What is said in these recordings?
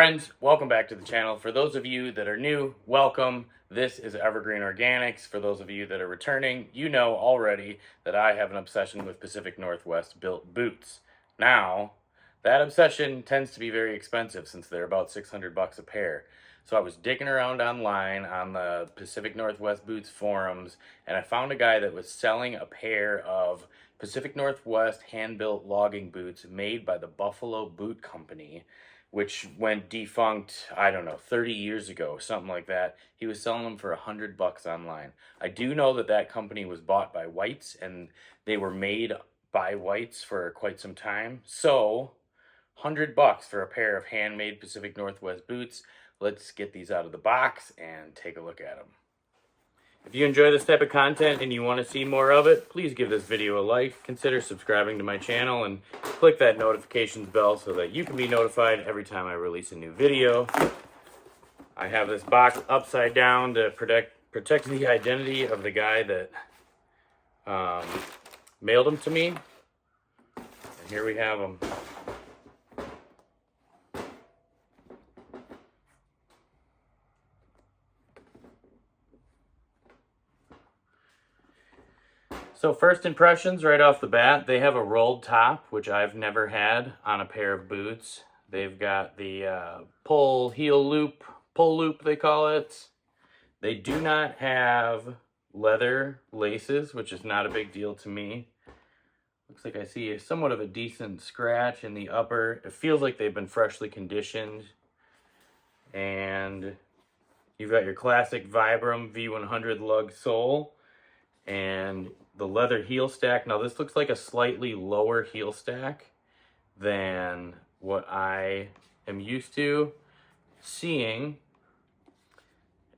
Friends, welcome back to the channel. For those of you that are new, welcome. This is Evergreen Organics. For those of you that are returning, you know already that I have an obsession with Pacific Northwest built boots. Now, that obsession tends to be very expensive since they're about 600 bucks a pair. So I was digging around online on the Pacific Northwest Boots forums, and I found a guy that was selling a pair of Pacific Northwest hand-built logging boots made by the Buffalo Boot Company, which went defunct, I don't know, 30 years ago, something like that. He was selling them for 100 bucks online. I do know that that company was bought by whites, and they were made by whites for quite some time. So, 100 bucks for a pair of handmade Pacific Northwest boots. Let's get these out of the box and take a look at them. If you enjoy this type of content and you want to see more of it, please give this video a like, consider subscribing to my channel, and click that notifications bell so that you can be notified every time I release a new video. I have this box upside down to protect the identity of the guy that mailed them to me. And here we have them. So first impressions right off the bat, they have a rolled top, which I've never had on a pair of boots. They've got the pull loop they call it. They do not have leather laces, which is not a big deal to me. Looks like I see somewhat of a decent scratch in the upper. It feels like they've been freshly conditioned. And you've got your classic Vibram V100 lug sole and the leather heel stack. Now this looks like a slightly lower heel stack than what I am used to seeing,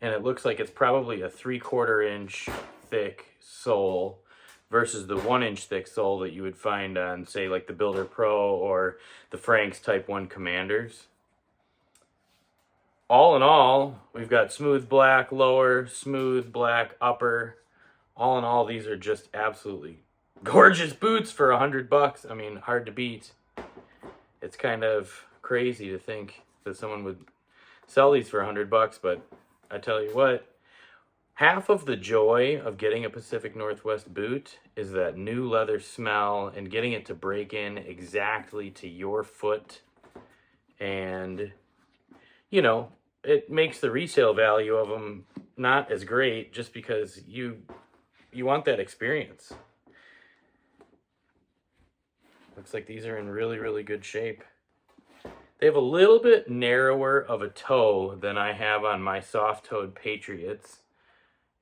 and it looks like it's probably a 3/4 inch thick sole versus the 1 inch thick sole that you would find on, say, like the Builder Pro or the Frank's Type 1 Commanders. All in all, we've got smooth black lower, smooth black upper. All in all, these are just absolutely gorgeous boots for 100 bucks. I mean, hard to beat. It's kind of crazy to think that someone would sell these for 100 bucks, but I tell you what, half of the joy of getting a Pacific Northwest boot is that new leather smell and getting it to break in exactly to your foot. And, you know, it makes the resale value of them not as great just because you want that experience. Looks like these are in really, really good shape. They have a little bit narrower of a toe than I have on my soft-toed Patriots.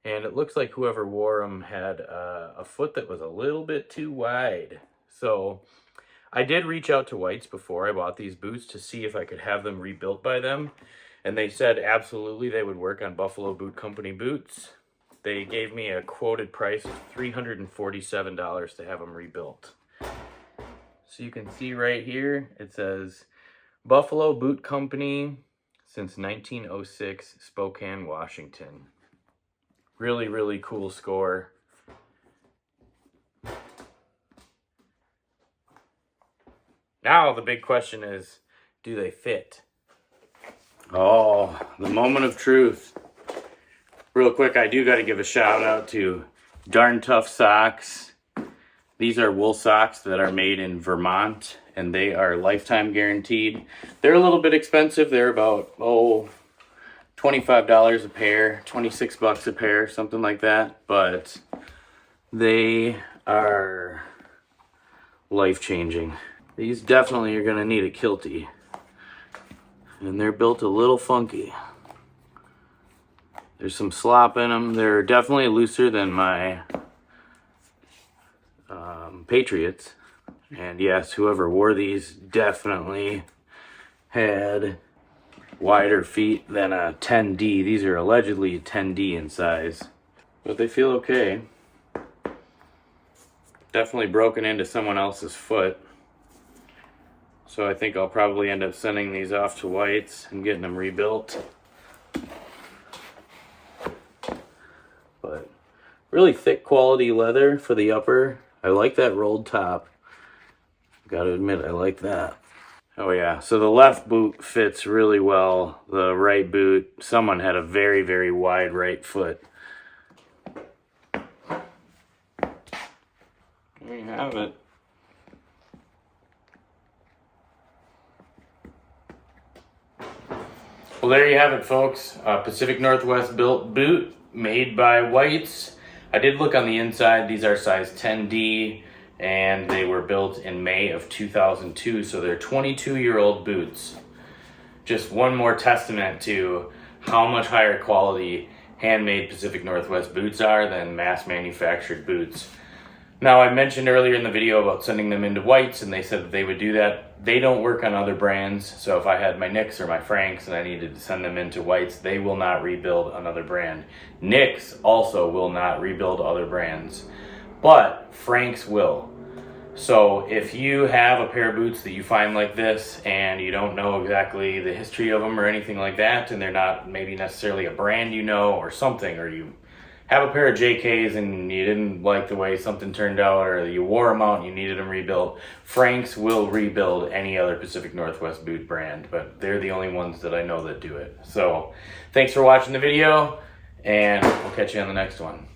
And it looks like whoever wore them had a foot that was a little bit too wide. So I did reach out to Whites before I bought these boots to see if I could have them rebuilt by them. And they said absolutely they would work on Buffalo Boot Company boots. They gave me a quoted price of $347 to have them rebuilt. So you can see right here, it says Buffalo Boot Company since 1906, Spokane, Washington. Really, really cool score. Now the big question is, do they fit? Oh, the moment of truth. Real quick, I do got to give a shout out to Darn Tough Socks. These are wool socks that are made in Vermont, and they are lifetime guaranteed. They're a little bit expensive. They're about, $25 a pair, 26 bucks a pair, something like that. But they are life-changing. These definitely are going to need a kiltie. And they're built a little funky. There's some slop in them. They're definitely looser than my Patriots. And yes, whoever wore these definitely had wider feet than a 10D. These are allegedly 10D in size. But they feel okay. Definitely broken into someone else's foot. So I think I'll probably end up sending these off to Whites and getting them rebuilt. But really thick quality leather for the upper. I like that rolled top. Gotta admit, I like that. Oh yeah, so the left boot fits really well. The right boot, someone had a very, very wide right foot. There you have it. Well, there you have it, folks. Pacific Northwest built boot made by Whites. I did look on the inside. These are size 10D, and they were built in May of 2002, so they're 22-year-old boots. Just one more testament to how much higher quality handmade Pacific Northwest boots are than mass manufactured boots. Now, I mentioned earlier in the video about sending them into Whites, and they said that they would do that. They don't work on other brands, so if I had my Nicks or my Franks and I needed to send them into Whites, they will not rebuild another brand. Nicks also will not rebuild other brands, but Franks will. So if you have a pair of boots that you find like this and you don't know exactly the history of them or anything like that, and they're not maybe necessarily a brand you know or something, or you have a pair of JKs and you didn't like the way something turned out, or you wore them out and you needed them rebuilt, Franks will rebuild any other Pacific Northwest boot brand, but they're the only ones that I know that do it. So thanks for watching the video, and we'll catch you on the next one.